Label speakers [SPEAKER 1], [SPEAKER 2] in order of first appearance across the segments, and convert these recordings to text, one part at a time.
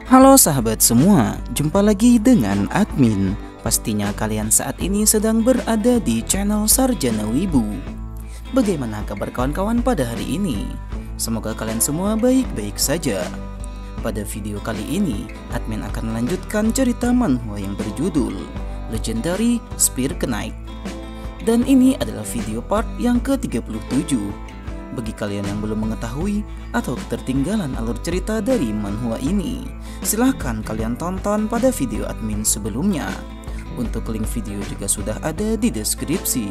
[SPEAKER 1] Halo sahabat semua, jumpa lagi dengan admin. Pastinya kalian saat ini sedang berada di channel Sarjana Wibu. Bagaimana kabar kawan-kawan pada hari ini? Semoga kalian semua baik-baik saja. Pada video kali ini, admin akan melanjutkan cerita manhwa yang berjudul Legendary Spear Knight. Dan ini adalah video part yang ke-37. Bagi kalian yang belum mengetahui atau ketertinggalan alur cerita dari manhwa ini, silahkan kalian tonton pada video admin sebelumnya. Untuk link video juga sudah ada di deskripsi.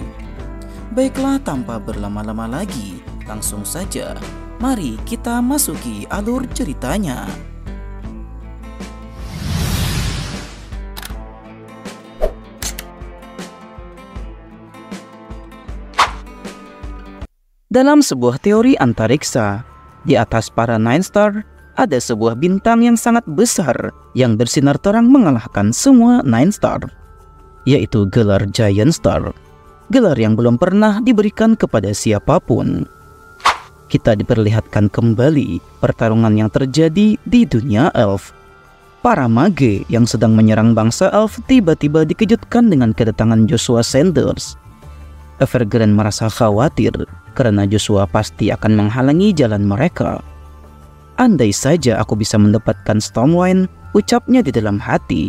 [SPEAKER 1] Baiklah, tanpa berlama-lama lagi, langsung saja mari kita masuki alur ceritanya. Dalam sebuah teori antariksa, di atas para Nine Star ada sebuah bintang yang sangat besar yang bersinar terang mengalahkan semua Nine Star, yaitu gelar Giant Star, gelar yang belum pernah diberikan kepada siapapun. Kita diperlihatkan kembali pertarungan yang terjadi di dunia elf. Para mage yang sedang menyerang bangsa elf tiba-tiba dikejutkan dengan kedatangan Joshua Sanders. Evergrande merasa khawatir karena Joshua pasti akan menghalangi jalan mereka. Andai saja aku bisa mendapatkan Stormwind, ucapnya di dalam hati.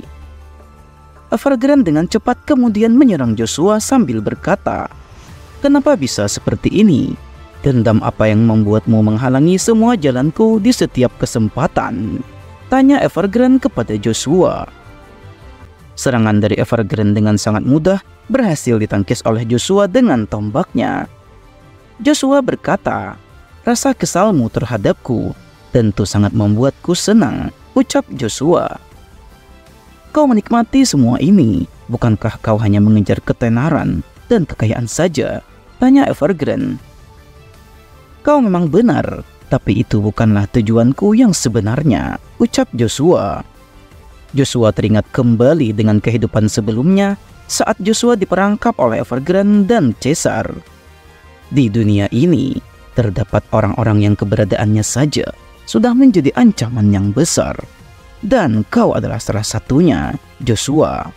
[SPEAKER 1] Evergrande dengan cepat kemudian menyerang Joshua sambil berkata, "Kenapa bisa seperti ini? Dendam apa yang membuatmu menghalangi semua jalanku di setiap kesempatan?" tanya Evergrande kepada Joshua. Serangan dari Evergrande dengan sangat mudah berhasil ditangkis oleh Joshua dengan tombaknya. Joshua berkata, "Rasa kesalmu terhadapku tentu sangat membuatku senang," ucap Joshua. "Kau menikmati semua ini, bukankah kau hanya mengejar ketenaran dan kekayaan saja?" tanya Evergrande. "Kau memang benar, tapi itu bukanlah tujuanku yang sebenarnya," ucap Joshua. Joshua teringat kembali dengan kehidupan sebelumnya saat Joshua diperangkap oleh Evergrande dan Caesar. Di dunia ini, terdapat orang-orang yang keberadaannya saja sudah menjadi ancaman yang besar. Dan kau adalah salah satunya, Joshua.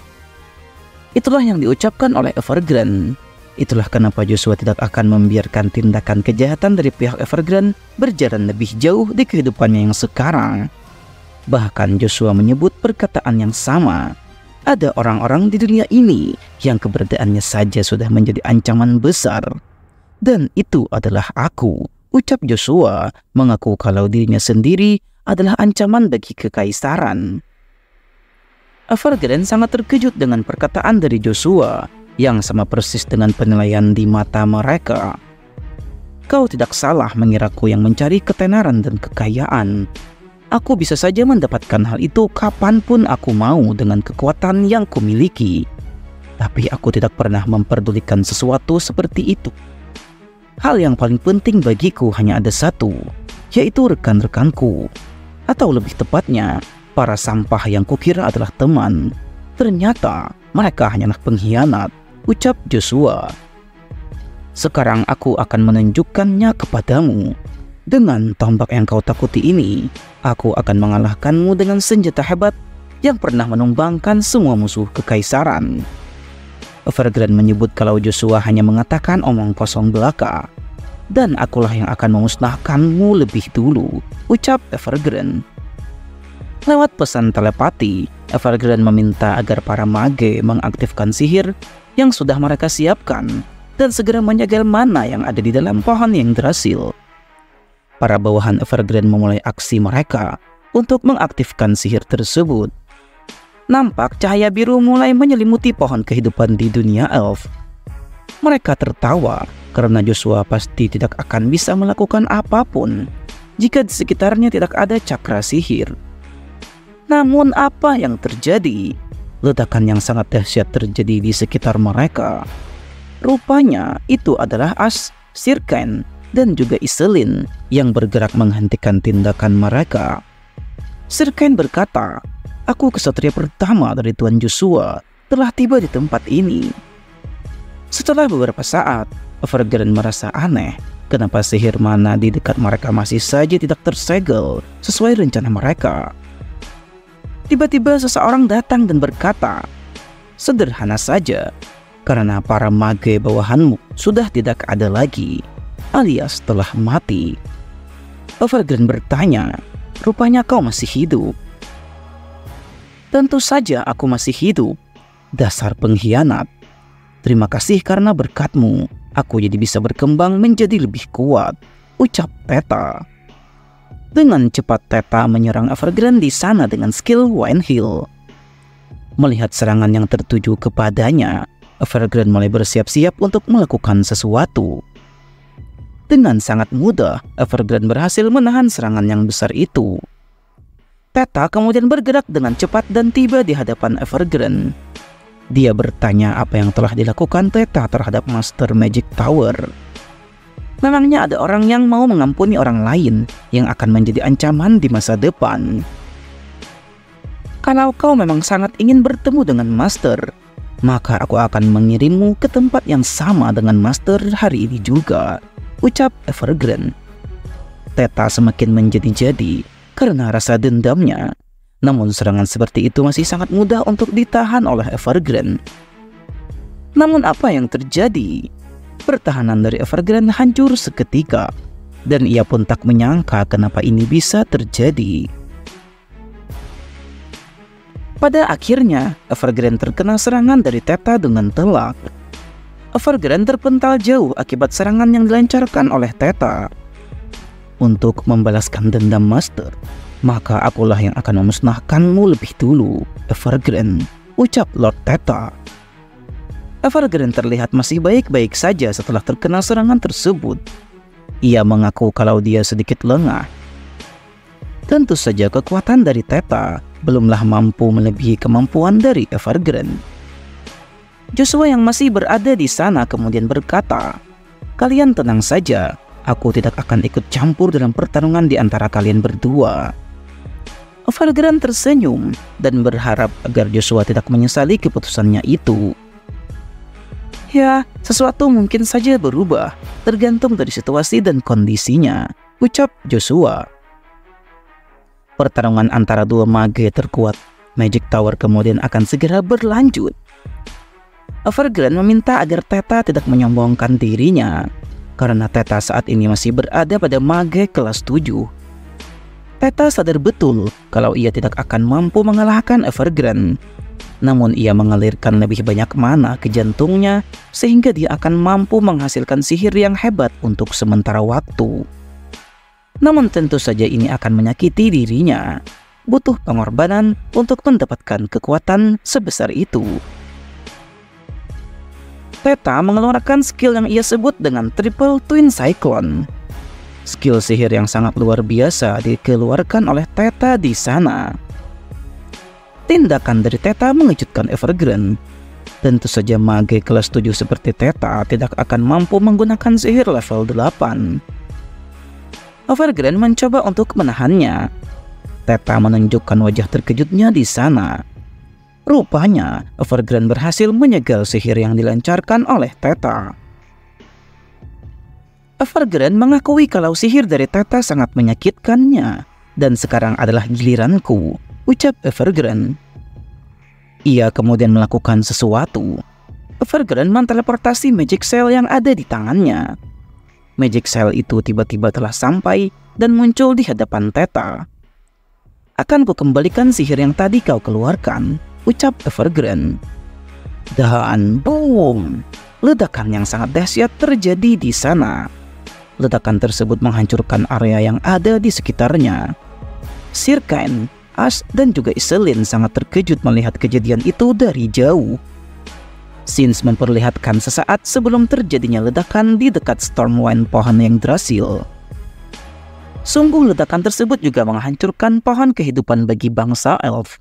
[SPEAKER 1] Itulah yang diucapkan oleh Evergrande. Itulah kenapa Joshua tidak akan membiarkan tindakan kejahatan dari pihak Evergrande berjalan lebih jauh di kehidupannya yang sekarang. Bahkan Joshua menyebut perkataan yang sama. Ada orang-orang di dunia ini yang keberadaannya saja sudah menjadi ancaman besar. Dan itu adalah aku, ucap Joshua, mengaku kalau dirinya sendiri adalah ancaman bagi kekaisaran. Evergrande sangat terkejut dengan perkataan dari Joshua yang sama persis dengan penilaian di mata mereka. "Kau tidak salah mengiraku yang mencari ketenaran dan kekayaan. Aku bisa saja mendapatkan hal itu kapanpun aku mau dengan kekuatan yang kumiliki. Tapi aku tidak pernah memperdulikan sesuatu seperti itu. Hal yang paling penting bagiku hanya ada satu, yaitu rekan-rekanku. Atau lebih tepatnya, para sampah yang kukira adalah teman. Ternyata mereka hanyalah pengkhianat," ucap Joshua. "Sekarang aku akan menunjukkannya kepadamu. Dengan tombak yang kau takuti ini, aku akan mengalahkanmu dengan senjata hebat yang pernah menumbangkan semua musuh kekaisaran." Evergrande menyebut kalau Joshua hanya mengatakan omong kosong belaka. "Dan akulah yang akan memusnahkanmu lebih dulu," ucap Evergrande. Lewat pesan telepati, Evergrande meminta agar para mage mengaktifkan sihir yang sudah mereka siapkan dan segera menyegel mana yang ada di dalam pohon yang Yggdrasil. Para bawahan Evergrande memulai aksi mereka untuk mengaktifkan sihir tersebut. Nampak cahaya biru mulai menyelimuti pohon kehidupan di dunia elf. Mereka tertawa karena Joshua pasti tidak akan bisa melakukan apapun jika di sekitarnya tidak ada cakra sihir. Namun apa yang terjadi? Ledakan yang sangat dahsyat terjadi di sekitar mereka. Rupanya itu adalah Sirken dan juga Iselin yang bergerak menghentikan tindakan mereka. Sirken berkata, "Aku kesatria pertama dari Tuan Joshua telah tiba di tempat ini." Setelah beberapa saat, Evergrande merasa aneh kenapa sihir mana di dekat mereka masih saja tidak tersegel sesuai rencana mereka. Tiba-tiba seseorang datang dan berkata, "Sederhana saja, karena para mage bawahanmu sudah tidak ada lagi, alias telah mati." Evergreen bertanya, "Rupanya kau masih hidup." "Tentu saja aku masih hidup. Dasar pengkhianat. Terima kasih karena berkatmu, aku jadi bisa berkembang menjadi lebih kuat," ucap Theta. Dengan cepat Theta menyerang Evergreen di sana dengan skill Wind Heal. Melihat serangan yang tertuju kepadanya, Evergreen mulai bersiap-siap untuk melakukan sesuatu. Dengan sangat mudah, Evergreen berhasil menahan serangan yang besar itu. Theta kemudian bergerak dengan cepat dan tiba di hadapan Evergreen. Dia bertanya apa yang telah dilakukan Theta terhadap Master Magic Tower. Memangnya ada orang yang mau mengampuni orang lain yang akan menjadi ancaman di masa depan? Kalau kau memang sangat ingin bertemu dengan Master, maka aku akan mengirimmu ke tempat yang sama dengan Master hari ini juga, ucap Evergreen. Theta semakin menjadi-jadi karena rasa dendamnya. Namun serangan seperti itu masih sangat mudah untuk ditahan oleh Evergreen. Namun apa yang terjadi? Pertahanan dari Evergreen hancur seketika, dan ia pun tak menyangka kenapa ini bisa terjadi. Pada akhirnya, Evergreen terkena serangan dari Theta dengan telak. Evergreen terpental jauh akibat serangan yang dilancarkan oleh Theta. Untuk membalaskan dendam Master, maka akulah yang akan memusnahkanmu lebih dulu, Evergreen, ucap Lord Theta. Evergreen terlihat masih baik-baik saja setelah terkena serangan tersebut. Ia mengaku kalau dia sedikit lengah. Tentu saja kekuatan dari Theta belumlah mampu melebihi kemampuan dari Evergreen. Joshua yang masih berada di sana kemudian berkata, "Kalian tenang saja, aku tidak akan ikut campur dalam pertarungan di antara kalian berdua." Evergreen tersenyum dan berharap agar Joshua tidak menyesali keputusannya itu. "Ya, sesuatu mungkin saja berubah, tergantung dari situasi dan kondisinya," ucap Joshua. Pertarungan antara dua mage terkuat Magic Tower kemudian akan segera berlanjut. Evergreen meminta agar Theta tidak menyombongkan dirinya, karena Theta saat ini masih berada pada mage kelas 7. Theta sadar betul kalau ia tidak akan mampu mengalahkan Evergreen. Namun ia mengalirkan lebih banyak mana ke jantungnya sehingga dia akan mampu menghasilkan sihir yang hebat untuk sementara waktu. Namun tentu saja ini akan menyakiti dirinya. Butuh pengorbanan untuk mendapatkan kekuatan sebesar itu. Theta mengeluarkan skill yang ia sebut dengan Triple Twin Cyclone. Skill sihir yang sangat luar biasa dikeluarkan oleh Theta di sana. Tindakan dari Theta mengejutkan Evergreen. Tentu saja mage kelas 7 seperti Theta tidak akan mampu menggunakan sihir level 8. Evergreen mencoba untuk menahannya. Theta menunjukkan wajah terkejutnya di sana. Rupanya Evergreen berhasil menyegal sihir yang dilancarkan oleh Theta. Evergreen mengakui kalau sihir dari Theta sangat menyakitkannya, dan sekarang adalah giliranku, ucap Evergreen. Ia kemudian melakukan sesuatu. Evergreen menteleportasi Magic Cell yang ada di tangannya. Magic Cell itu tiba-tiba telah sampai dan muncul di hadapan Theta. "Akan ku kembalikan sihir yang tadi kau keluarkan," ucap Evergreen. Dan boom! Ledakan yang sangat dahsyat terjadi di sana. Ledakan tersebut menghancurkan area yang ada di sekitarnya. Sirkain, Ash, dan juga Iselin sangat terkejut melihat kejadian itu dari jauh. Scenes memperlihatkan sesaat sebelum terjadinya ledakan di dekat Stormwind pohon yang drasil. Sungguh ledakan tersebut juga menghancurkan pohon kehidupan bagi bangsa Elf.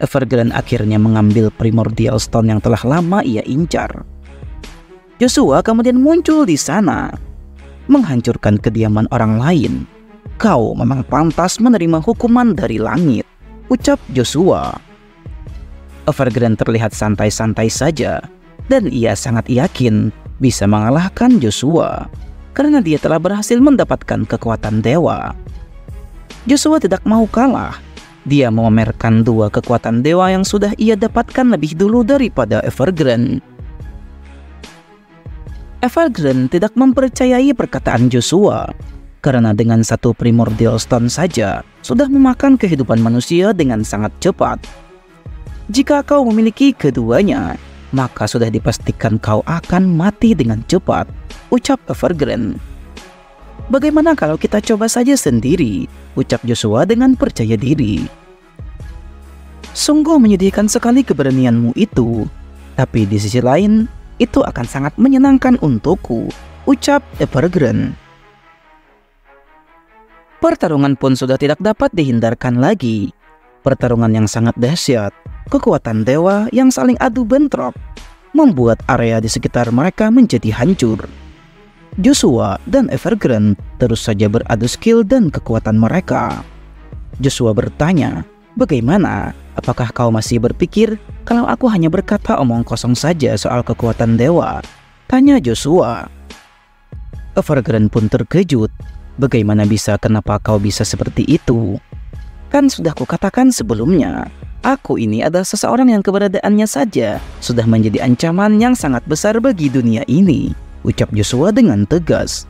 [SPEAKER 1] Evergreen akhirnya mengambil Primordial Stone yang telah lama ia incar. Joshua kemudian muncul di sana, menghancurkan kediaman orang lain. "Kau memang pantas menerima hukuman dari langit," ucap Joshua. Evergreen terlihat santai-santai saja, dan ia sangat yakin bisa mengalahkan Joshua karena dia telah berhasil mendapatkan kekuatan dewa. Joshua tidak mau kalah. Dia memamerkan dua kekuatan dewa yang sudah ia dapatkan lebih dulu daripada Evergrande. Evergrande tidak mempercayai perkataan Joshua, karena dengan satu Primordial Stone saja sudah memakan kehidupan manusia dengan sangat cepat. Jika kau memiliki keduanya, maka sudah dipastikan kau akan mati dengan cepat, ucap Evergrande. Bagaimana kalau kita coba saja sendiri, ucap Joshua dengan percaya diri. Sungguh menyedihkan sekali keberanianmu itu, tapi di sisi lain, itu akan sangat menyenangkan untukku, ucap Evergrande. Pertarungan pun sudah tidak dapat dihindarkan lagi. Pertarungan yang sangat dahsyat, kekuatan dewa yang saling adu bentrok, membuat area di sekitar mereka menjadi hancur. Joshua dan Evergrande terus saja beradu skill dan kekuatan mereka. Joshua bertanya, "Bagaimana? Apakah kau masih berpikir kalau aku hanya berkata omong kosong saja soal kekuatan dewa?" tanya Joshua. Evergrande pun terkejut. "Bagaimana bisa? Kenapa kau bisa seperti itu? Kan sudah kukatakan sebelumnya, aku ini adalah seseorang yang keberadaannya saja sudah menjadi ancaman yang sangat besar bagi dunia ini," ucap Joshua dengan tegas.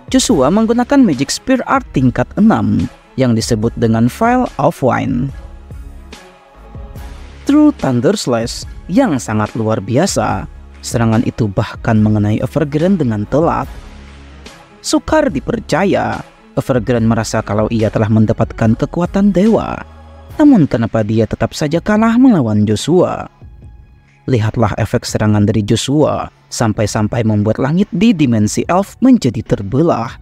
[SPEAKER 1] Joshua menggunakan Magic Spear Art tingkat 6 yang disebut dengan Vial of Wind. True Thunder Slash yang sangat luar biasa. Serangan itu bahkan mengenai Evergrande dengan telat. Sukar dipercaya, Evergrande merasa kalau ia telah mendapatkan kekuatan dewa. Namun kenapa dia tetap saja kalah melawan Joshua? Lihatlah efek serangan dari Joshua, sampai-sampai membuat langit di dimensi elf menjadi terbelah.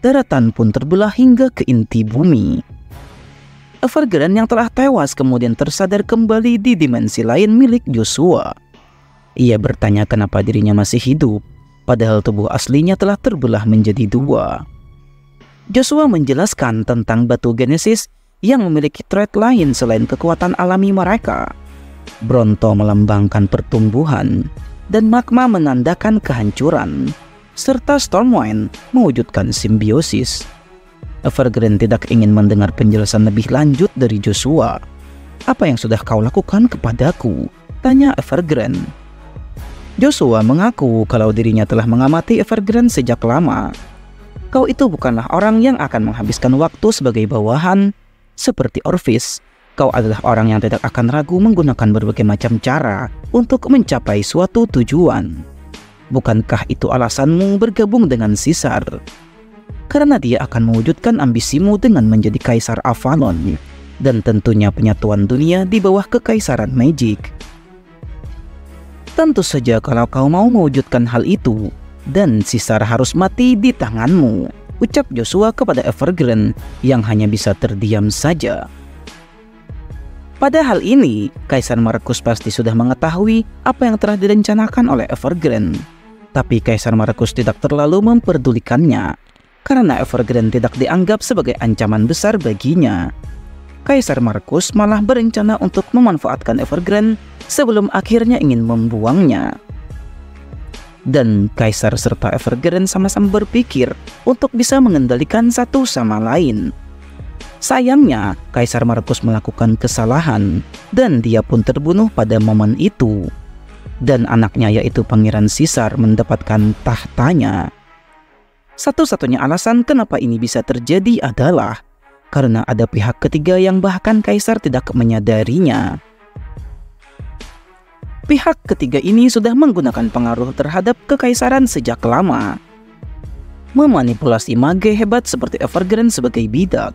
[SPEAKER 1] Daratan pun terbelah hingga ke inti bumi. Evergrande yang telah tewas kemudian tersadar kembali di dimensi lain milik Joshua. Ia bertanya kenapa dirinya masih hidup, padahal tubuh aslinya telah terbelah menjadi dua. Joshua menjelaskan tentang batu Genesis yang memiliki trait lain selain kekuatan alami mereka. Bronto melambangkan pertumbuhan, dan magma menandakan kehancuran, serta Stormwind mewujudkan simbiosis. Evergrande tidak ingin mendengar penjelasan lebih lanjut dari Joshua. "Apa yang sudah kau lakukan kepadaku?" tanya Evergrande. Joshua mengaku kalau dirinya telah mengamati Evergrande sejak lama. "Kau itu bukanlah orang yang akan menghabiskan waktu sebagai bawahan seperti Orphis. Kau adalah orang yang tidak akan ragu menggunakan berbagai macam cara untuk mencapai suatu tujuan. Bukankah itu alasanmu bergabung dengan Caesar? Karena dia akan mewujudkan ambisimu dengan menjadi Kaisar Avalon, dan tentunya penyatuan dunia di bawah kekaisaran Magic. Tentu saja kalau kau mau mewujudkan hal itu, dan Caesar harus mati di tanganmu," ucap Joshua kepada Evergrande yang hanya bisa terdiam saja. Pada hal ini, Kaisar Marcus pasti sudah mengetahui apa yang telah direncanakan oleh Evergrande. Tapi Kaisar Marcus tidak terlalu memperdulikannya, karena Evergrande tidak dianggap sebagai ancaman besar baginya. Kaisar Marcus malah berencana untuk memanfaatkan Evergrande sebelum akhirnya ingin membuangnya. Dan Kaisar serta Evergrande sama-sama berpikir untuk bisa mengendalikan satu sama lain. Sayangnya, Kaisar Marcus melakukan kesalahan dan dia pun terbunuh pada momen itu. Dan anaknya yaitu Pangeran Caesar mendapatkan tahtanya. Satu-satunya alasan kenapa ini bisa terjadi adalah karena ada pihak ketiga yang bahkan Kaisar tidak menyadarinya. Pihak ketiga ini sudah menggunakan pengaruh terhadap kekaisaran sejak lama, memanipulasi mage hebat seperti Evergrande sebagai bidak.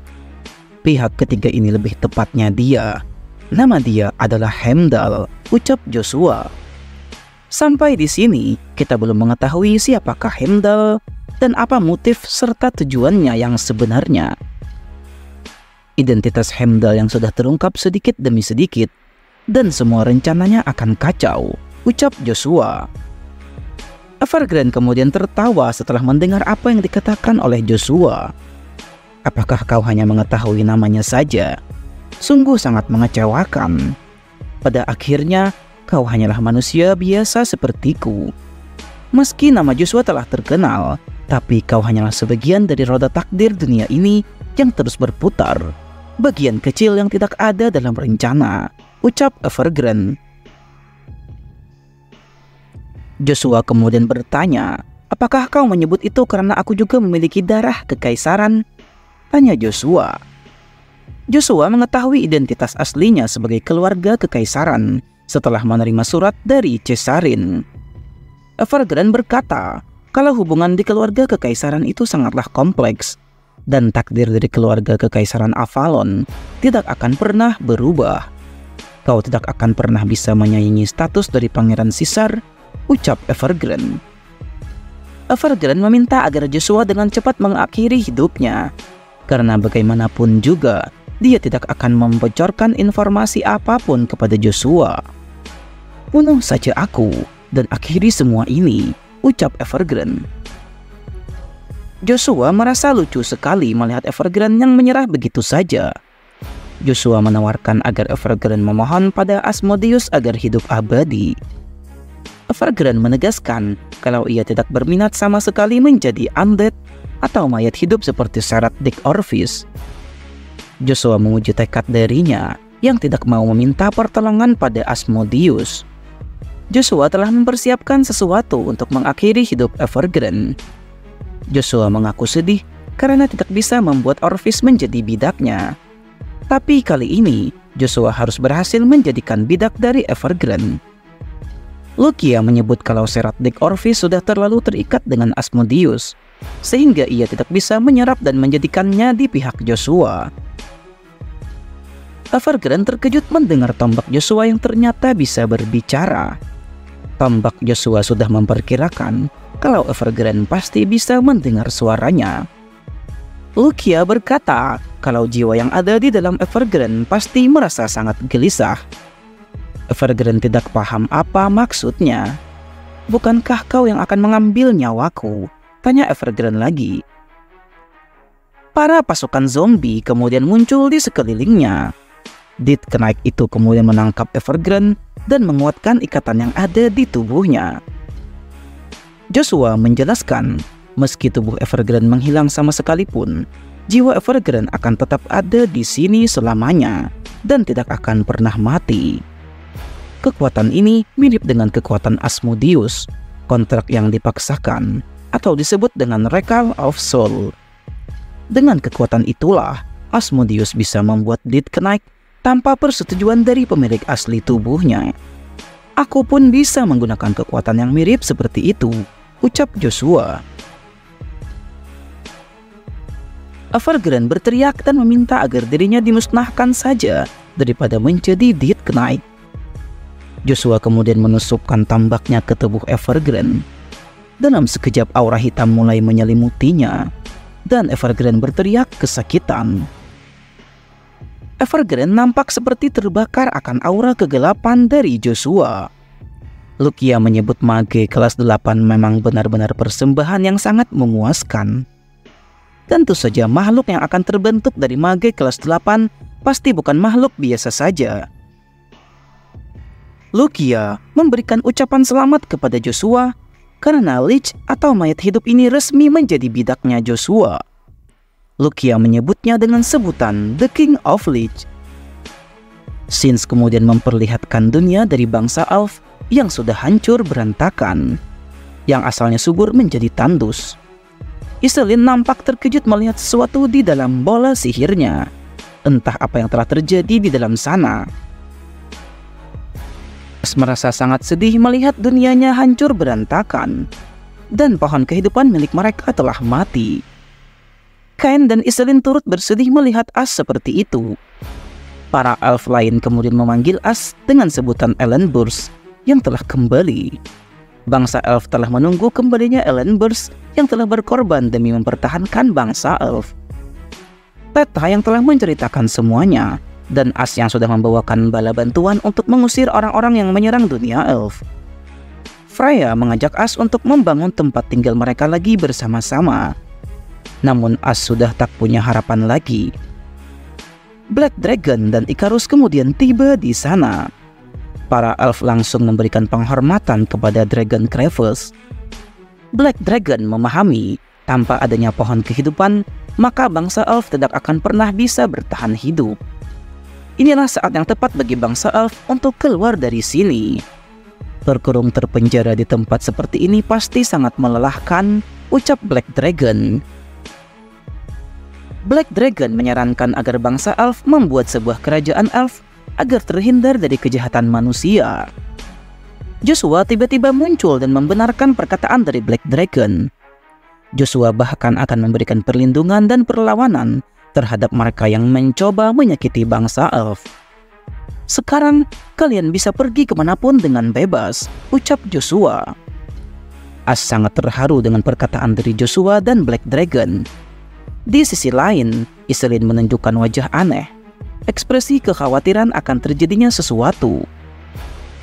[SPEAKER 1] Pihak ketiga ini lebih tepatnya dia. Nama dia adalah Heimdall, ucap Joshua. Sampai di sini, kita belum mengetahui siapakah Heimdall dan apa motif serta tujuannya yang sebenarnya. Identitas Heimdall yang sudah terungkap sedikit demi sedikit, dan semua rencananya akan kacau, ucap Joshua. Evergrande kemudian tertawa setelah mendengar apa yang dikatakan oleh Joshua. "Apakah kau hanya mengetahui namanya saja? Sungguh sangat mengecewakan. Pada akhirnya, kau hanyalah manusia biasa sepertiku. Meski nama Joshua telah terkenal, tapi kau hanyalah sebagian dari roda takdir dunia ini yang terus berputar. bagian kecil yang tidak ada dalam rencana, ucap Evergrande. Joshua kemudian bertanya, apakah kau menyebut itu karena aku juga memiliki darah kekaisaran? Tanya Joshua. Joshua mengetahui identitas aslinya sebagai keluarga kekaisaran setelah menerima surat dari Cesarin. Evergrande berkata, kalau hubungan di keluarga kekaisaran itu sangatlah kompleks, dan takdir dari keluarga kekaisaran Avalon tidak akan pernah berubah. Kau tidak akan pernah bisa menyaingi status dari Pangeran Caesar, ucap Evergrande. Evergrande meminta agar Joshua dengan cepat mengakhiri hidupnya, karena bagaimanapun juga dia tidak akan membocorkan informasi apapun kepada Joshua. Bunuh saja aku dan akhiri semua ini, ucap Evergrande. Joshua merasa lucu sekali melihat Evergrande yang menyerah begitu saja. Joshua menawarkan agar Evergrande memohon pada Asmodeus agar hidup abadi. Evergrande menegaskan kalau ia tidak berminat sama sekali menjadi undead atau mayat hidup seperti syarat Dick Orpheus. Joshua menguji tekad darinya yang tidak mau meminta pertolongan pada Asmodeus. Joshua telah mempersiapkan sesuatu untuk mengakhiri hidup Evergrande. Joshua mengaku sedih karena tidak bisa membuat Orpheus menjadi bidaknya. Tapi kali ini Joshua harus berhasil menjadikan bidak dari Evergrande. Lucia menyebut kalau serat Dick Orpheus sudah terlalu terikat dengan Asmodeus, sehingga ia tidak bisa menyerap dan menjadikannya di pihak Joshua. Evergrande terkejut mendengar tombak Joshua yang ternyata bisa berbicara. Tombak Joshua sudah memperkirakan kalau Evergrande pasti bisa mendengar suaranya. Lucia berkata kalau jiwa yang ada di dalam Evergrande pasti merasa sangat gelisah. Evergrande tidak paham apa maksudnya. Bukankah kau yang akan mengambil nyawaku? Tanya Evergrande lagi. Para pasukan zombie kemudian muncul di sekelilingnya. Death Knight itu kemudian menangkap Evergrande dan menguatkan ikatan yang ada di tubuhnya. Joshua menjelaskan, meski tubuh Evergrande menghilang sama sekalipun, jiwa Evergrande akan tetap ada di sini selamanya dan tidak akan pernah mati. Kekuatan ini mirip dengan kekuatan Asmodeus, kontrak yang dipaksakan, atau disebut dengan Recall of Soul. Dengan kekuatan itulah, Asmodeus bisa membuat Death Knight tanpa persetujuan dari pemilik asli tubuhnya. Aku pun bisa menggunakan kekuatan yang mirip seperti itu, ucap Joshua. Evergrande berteriak dan meminta agar dirinya dimusnahkan saja daripada menjadi Death Knight. Joshua kemudian menusukkan tombaknya ke tubuh Evergrande. Dalam sekejap aura hitam mulai menyelimutinya, dan Evergrande berteriak kesakitan. Evergrande nampak seperti terbakar akan aura kegelapan dari Joshua. Lucia menyebut mage kelas 8 memang benar-benar persembahan yang sangat memuaskan. Tentu saja makhluk yang akan terbentuk dari mage kelas 8 pasti bukan makhluk biasa saja. Lucia memberikan ucapan selamat kepada Joshua karena Lich atau mayat hidup ini resmi menjadi bidaknya Joshua. Lucia menyebutnya dengan sebutan The King of Lich. Sins kemudian memperlihatkan dunia dari bangsa elf yang sudah hancur berantakan, yang asalnya subur menjadi tandus. Iselin nampak terkejut melihat sesuatu di dalam bola sihirnya. Entah apa yang telah terjadi di dalam sana. Merasa sangat sedih melihat dunianya hancur berantakan, dan pohon kehidupan milik mereka telah mati. Kain dan Iselin turut bersedih melihat As seperti itu. Para elf lain kemudian memanggil As dengan sebutan Ellenburst yang telah kembali. Bangsa elf telah menunggu kembalinya Ellenburst yang telah berkorban demi mempertahankan bangsa elf. Teta yang telah menceritakan semuanya, dan As yang sudah membawakan bala bantuan untuk mengusir orang-orang yang menyerang dunia elf. Freya mengajak As untuk membangun tempat tinggal mereka lagi bersama-sama. Namun As sudah tak punya harapan lagi. Black Dragon dan Icarus kemudian tiba di sana. Para elf langsung memberikan penghormatan kepada Dragon Crevice. Black Dragon memahami tanpa adanya pohon kehidupan maka bangsa elf tidak akan pernah bisa bertahan hidup. Inilah saat yang tepat bagi bangsa elf untuk keluar dari sini. Terkurung terpenjara di tempat seperti ini pasti sangat melelahkan, ucap Black Dragon. Black Dragon menyarankan agar bangsa elf membuat sebuah kerajaan elf agar terhindar dari kejahatan manusia. Joshua tiba-tiba muncul dan membenarkan perkataan dari Black Dragon. Joshua bahkan akan memberikan perlindungan dan perlawanan terhadap mereka yang mencoba menyakiti bangsa elf. Sekarang kalian bisa pergi kemanapun dengan bebas, ucap Joshua. Ash sangat terharu dengan perkataan dari Joshua dan Black Dragon. Di sisi lain, Iselin menunjukkan wajah aneh, ekspresi kekhawatiran akan terjadinya sesuatu.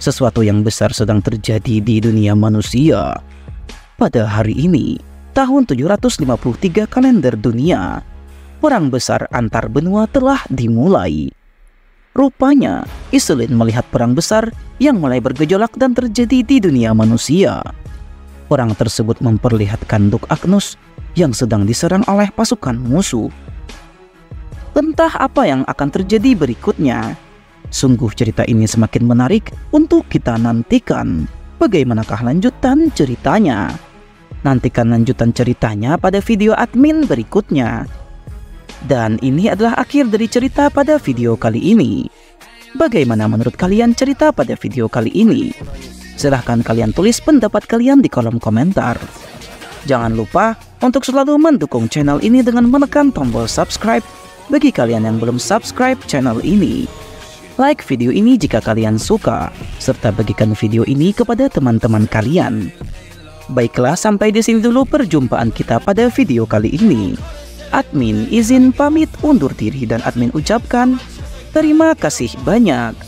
[SPEAKER 1] Sesuatu yang besar sedang terjadi di dunia manusia. Pada hari ini, tahun 753 kalender dunia, perang besar antar benua telah dimulai. Rupanya, Iselin melihat perang besar yang mulai bergejolak dan terjadi di dunia manusia. Perang tersebut memperlihatkan Duk Agnus yang sedang diserang oleh pasukan musuh. Entah apa yang akan terjadi berikutnya. Sungguh cerita ini semakin menarik untuk kita nantikan. Bagaimanakah lanjutan ceritanya? Nantikan lanjutan ceritanya pada video admin berikutnya. Dan ini adalah akhir dari cerita pada video kali ini. Bagaimana menurut kalian cerita pada video kali ini? Silahkan kalian tulis pendapat kalian di kolom komentar. Jangan lupa untuk selalu mendukung channel ini dengan menekan tombol subscribe bagi kalian yang belum subscribe channel ini. Like video ini jika kalian suka, serta bagikan video ini kepada teman-teman kalian. Baiklah, sampai di sini dulu perjumpaan kita pada video kali ini. Admin izin pamit undur diri dan admin ucapkan terima kasih banyak.